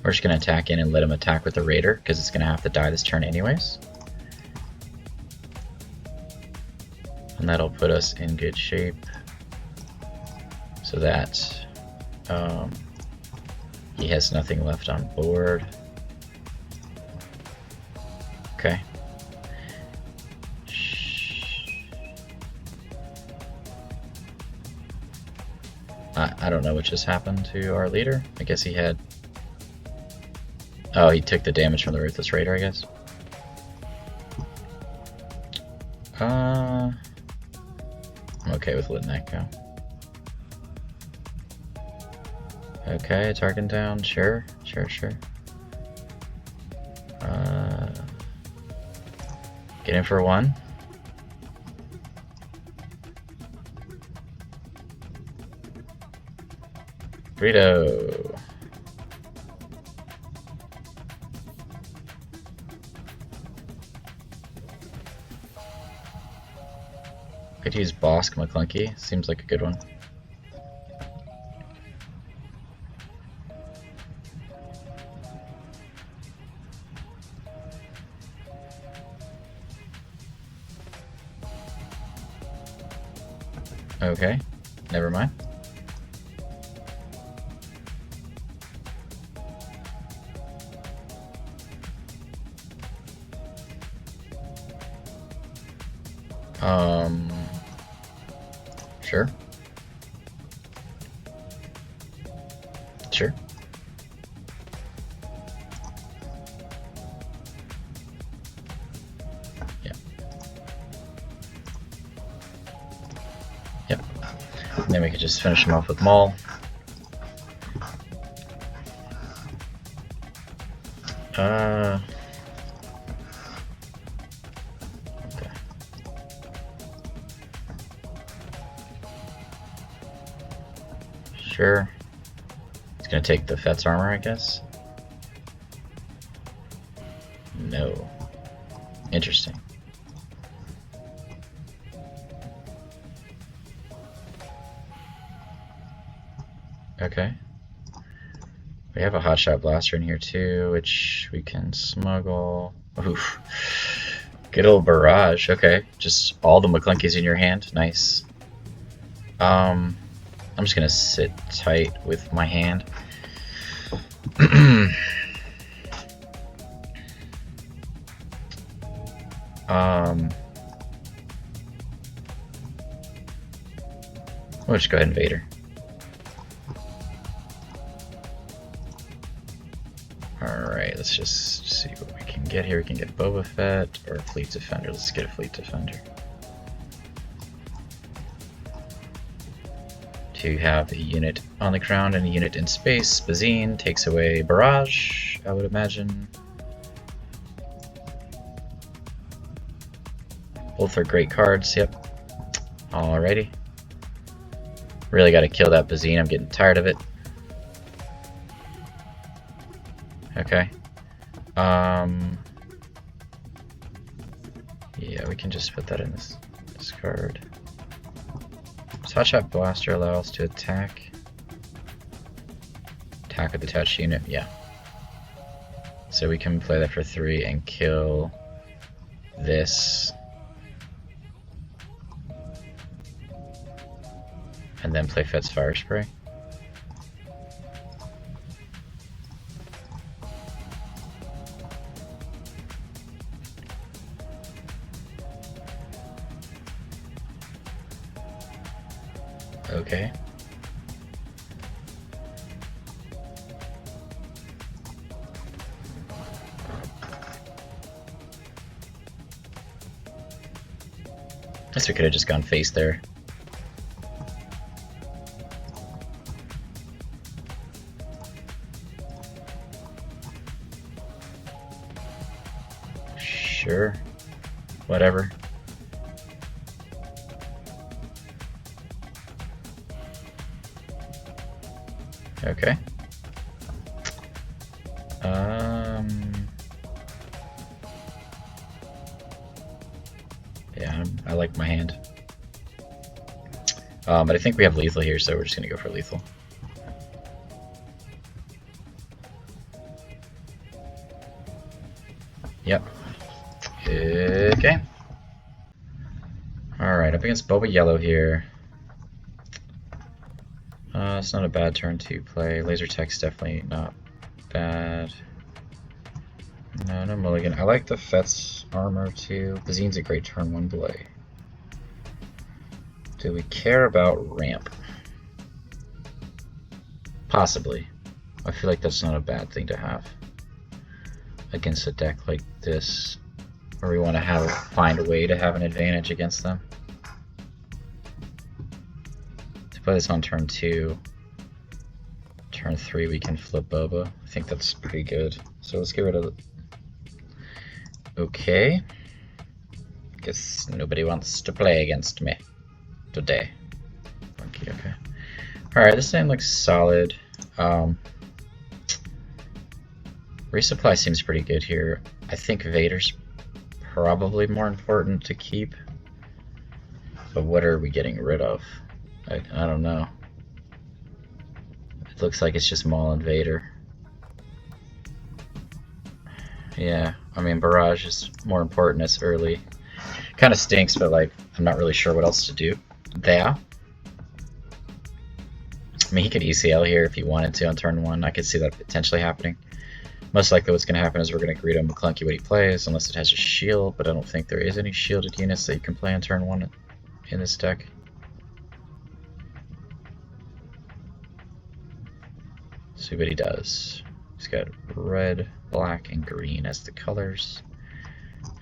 We're just gonna attack in and let him attack with the Raider, because it's gonna have to die this turn anyways. And that'll put us in good shape so that he has nothing left on board. Okay. I don't know what just happened to our leader. I guess he had... Oh, he took the damage from the Ruthless Raider, I guess. I'm okay with letting that go. Okay, target down, sure. Sure. Get in for one. Greedo. Could use Bossk McClunky. Seems like a good one. Okay, never mind. Sure. Sure. Yeah. Yep. And then we could just finish him off with Maul. Okay. Sure. It's gonna take the Fett's armor, I guess. No. Interesting. Okay. We have a hotshot blaster in here too, which we can smuggle. Oof. Good old barrage. Okay. Just all the McClunkies in your hand. Nice. I'm just gonna sit tight with my hand. We'll just go ahead and Vader. Alright, let's just see what we can get here. We can get Boba Fett or a Fleet Defender. Let's get a Fleet Defender. To have a unit on the ground and a unit in space. Bazine takes away barrage, I would imagine. Both are great cards, yep. Alrighty. Really gotta kill that Bazine, I'm getting tired of it. Okay. Yeah, we can just put that in this card. Does Hotshot Blaster allow us to attack? Attack with attached unit, yeah. So we can play that for 3 and kill this. And then play Fett's Fire Spray. Okay. Guess we could have just gone face there. Sure. Whatever. Okay. Yeah, I like my hand. But I think we have lethal here, so we're just gonna go for lethal. Yep. Okay. Alright, up against Boba Yellow here. It's not a bad turn to play. Laser tech's definitely not bad. No mulligan. I like the Fett's armor too. Bazine's a great turn 1 play. Do we care about ramp? Possibly. I feel like that's not a bad thing to have against a deck like this, where we want to find a way to have an advantage against them. To play this on turn 2. Turn 3 we can flip Boba. I think that's pretty good. So let's get rid of it. Okay. Guess nobody wants to play against me today. Okay. Alright, this thing looks solid. Resupply seems pretty good here. I think Vader's probably more important to keep. But what are we getting rid of? I don't know. It looks like it's just Maul and Vader. Yeah, I mean, Barrage is more important. It's early. Kind of stinks, but like, I'm not really sure what else to do there. I mean, he could ECL here if he wanted to on turn 1. I could see that potentially happening. Most likely what's going to happen is we're going to Greedo McClunky what he plays, unless it has a shield, but I don't think there is any shielded units that you can play on turn 1 in this deck. See what he does. He's got red, black, and green as the colors.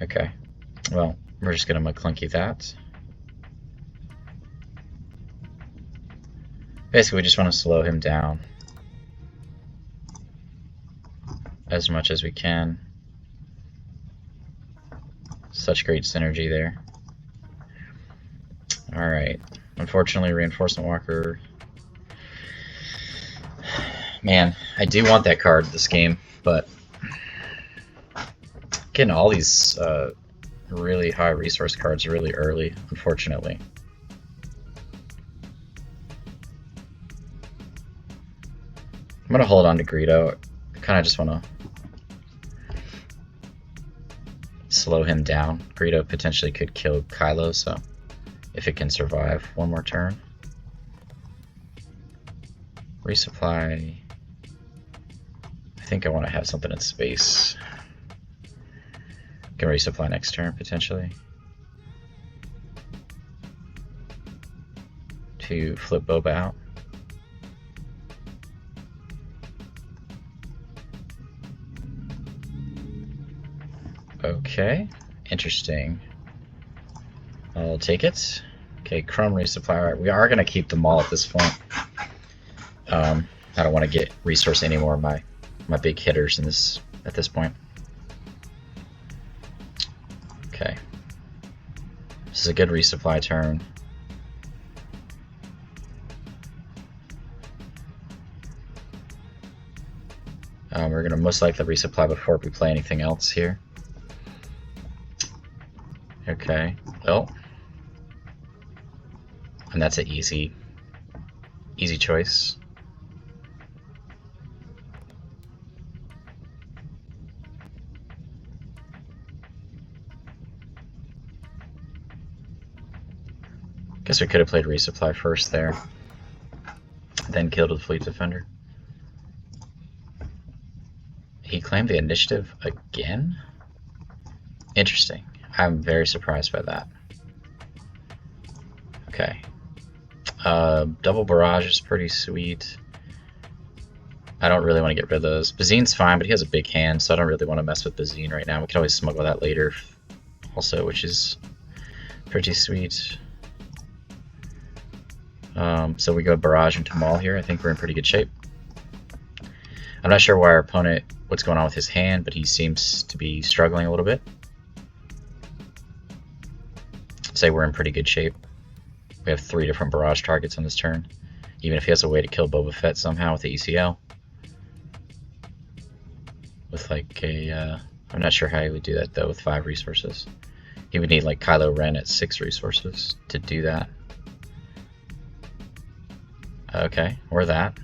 Okay, well, we're just going to McClunky that. Basically, we just want to slow him down as much as we can. Such great synergy there. Alright, unfortunately, Reinforcement Walker. Man, I do want that card this game, but getting all these really high resource cards really early, unfortunately. I'm going to hold on to Greedo. I kind of just want to slow him down. Greedo potentially could kill Kylo, so if it can survive one more turn. Resupply. I think I want to have something in space. Can resupply next turn, potentially. To flip Boba out. Okay, interesting. I'll take it. Okay, Chrome resupply. Alright, we are going to keep them all at this point. I don't want to get resource any more of my big hitters in this at this point. Okay. This is a good resupply turn. We're going to most likely resupply before we play anything else here. Okay, well, and that's an easy choice. Guess we could have played resupply first there, then killed the fleet defender. He claimed the initiative again? Interesting. I'm very surprised by that. Okay. Double barrage is pretty sweet. I don't really want to get rid of those. Bazine's fine, but he has a big hand, so I don't really want to mess with Bazine right now. We can always smuggle that later also, which is pretty sweet. So we go barrage into Maul here. I think we're in pretty good shape. I'm not sure why our opponent, what's going on with his hand, but he seems to be struggling a little bit. Say we're in pretty good shape. We have 3 different barrage targets on this turn. Even if he has a way to kill Boba Fett somehow with the ECL. With like a, I'm not sure how he would do that though with 5 resources. He would need like Kylo Ren at 6 resources to do that. Okay, or that.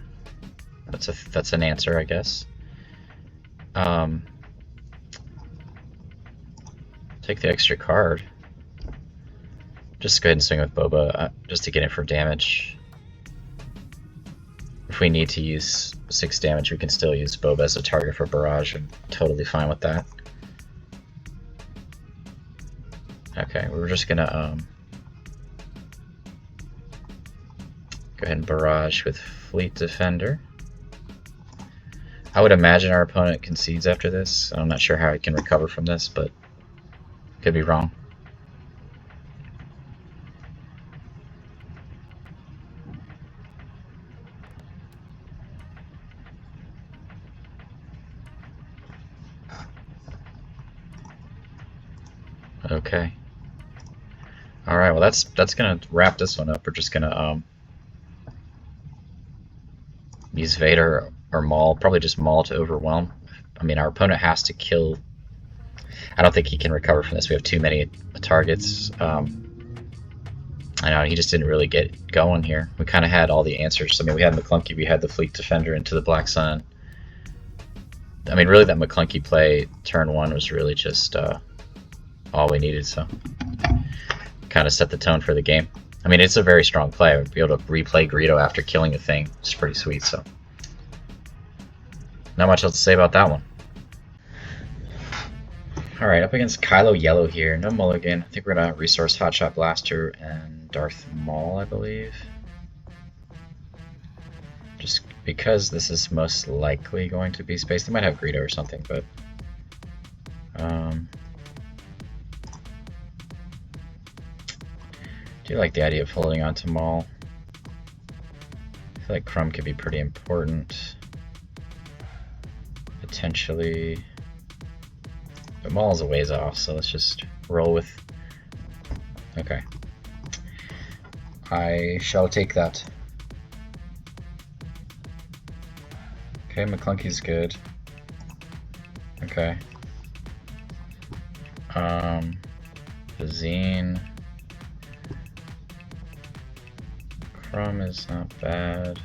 That's an answer, I guess. Take the extra card. Just go ahead and swing with Boba just to get in for damage. If we need to use 6 damage, we can still use Boba as a target for barrage. I'm totally fine with that. Okay, we're just gonna go ahead and barrage with Fleet Defender. I would imagine our opponent concedes after this. I'm not sure how he can recover from this, but could be wrong. Okay. All right. Well, that's gonna wrap this one up. We're just gonna use Vader or Maul, probably just Maul to overwhelm. I mean, our opponent has to kill. I don't think he can recover from this. We have too many targets. I know he just didn't really get going here. We kind of had all the answers. I mean, we had McClunky, we had the Fleet Defender into the Black Sun. I mean, really, that McClunky play turn one was really just all we needed. So, kind of set the tone for the game. I mean, it's a very strong play. I'd be able to replay Greedo after killing a thing. It's pretty sweet. So, not much else to say about that one. Alright, up against Kylo Yellow here. No mulligan. I think we're going to resource Hotshot Blaster and Darth Maul, I believe. Just because this is most likely going to be space. They might have Greedo or something, but... do like the idea of holding on to Maul. I feel like Crumb could be pretty important. Potentially... But Maul's a ways off, so let's just roll with... Okay. I shall take that. Okay, McClunky's good. Okay. Bazine. Crumb is not bad.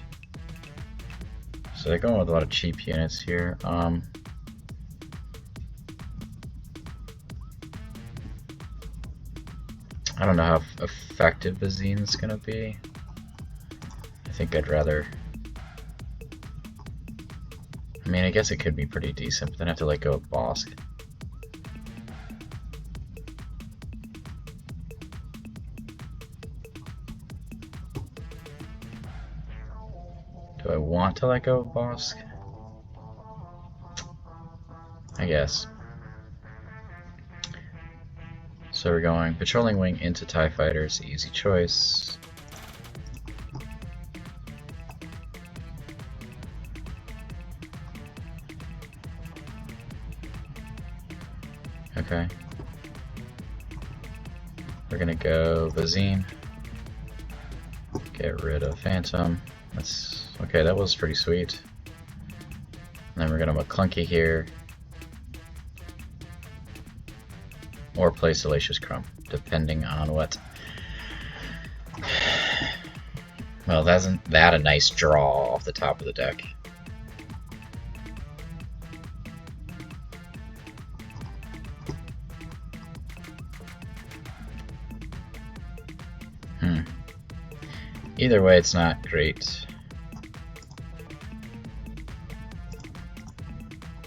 So they're going with a lot of cheap units here. I don't know how effective Bazine's gonna be. I think I'd rather... I mean, I guess it could be pretty decent, but then I have to let go of Bossk. Do I want to let go of Bossk? I guess. So we're going Patrolling Wing into TIE Fighters, easy choice. Okay. We're gonna go Bazine. Get rid of Phantom. That's okay, that was pretty sweet. And then we're gonna McClunky here. Or play Salacious Crumb, depending on what. Well, isn't that a nice draw off the top of the deck? Either way, it's not great.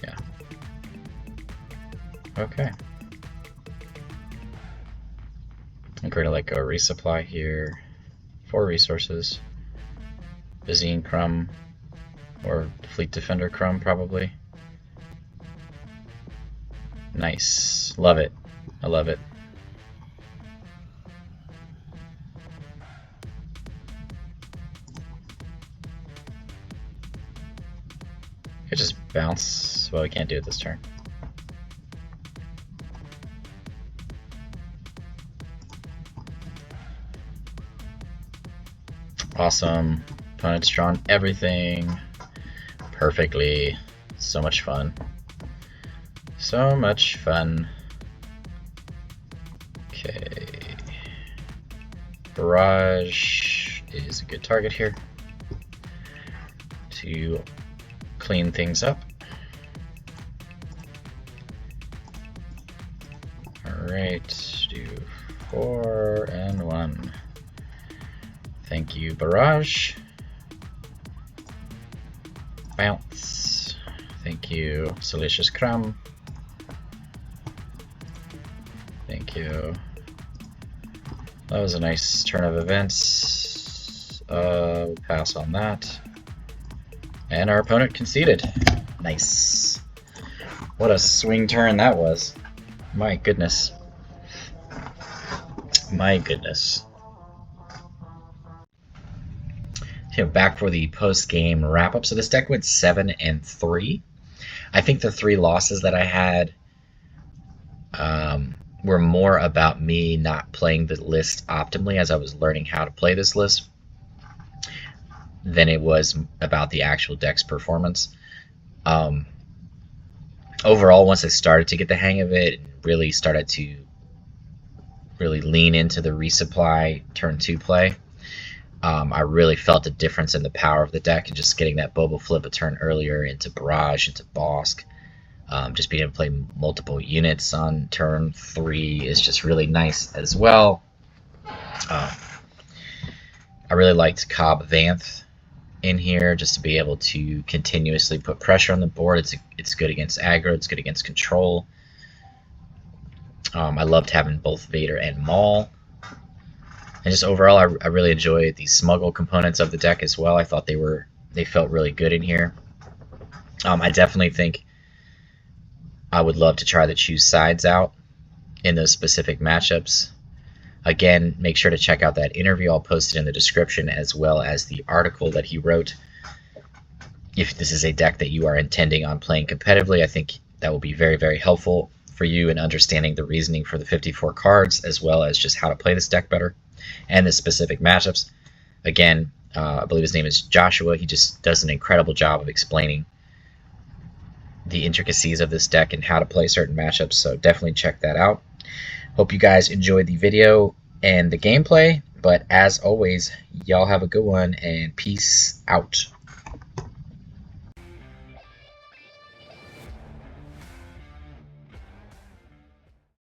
Yeah. Okay. I'm going to let go resupply here. 4 resources. Bazine Crumb, or Fleet Defender Crumb, probably. Nice. Love it. I love it. It just bounce. Well, we can't do it this turn. Awesome. Opponent's drawn everything perfectly. So much fun. So much fun. Okay. Barrage is a good target here to clean things up. Alright, do 4 and 1. Thank you, Barrage. Bounce. Thank you, Salacious Crumb. Thank you. That was a nice turn of events. We'll pass on that. And our opponent conceded. Nice. What a swing turn that was. My goodness. My goodness. Okay, back for the post-game wrap-up. So this deck went 7-3. I think the 3 losses that I had were more about me not playing the list optimally as I was learning how to play this list than it was about the actual deck's performance. Overall, once I started to get the hang of it, and really started to lean into the resupply turn 2 play, I really felt a difference in the power of the deck, and just getting that Boba flip a turn earlier into Barrage, into Bossk, just being able to play multiple units on turn 3 is just really nice as well. I really liked Cobb Vanth in here, just to be able to continuously put pressure on the board. It's good against aggro, it's good against control. I loved having both Vader and Maul. And just overall, I really enjoyed the smuggle components of the deck as well. I thought they felt really good in here. I definitely think I would love to try to choose sides out in those specific matchups. Again, make sure to check out that interview. I'll post it in the description, as well as the article that he wrote. If this is a deck that you are intending on playing competitively, I think that will be very, very helpful for you in understanding the reasoning for the 54 cards, as well as just how to play this deck better and the specific matchups. Again, I believe his name is Joshua. He just does an incredible job of explaining the intricacies of this deck and how to play certain matchups, so definitely check that out. Hope you guys enjoyed the video and the gameplay, but as always, y'all have a good one, and peace out.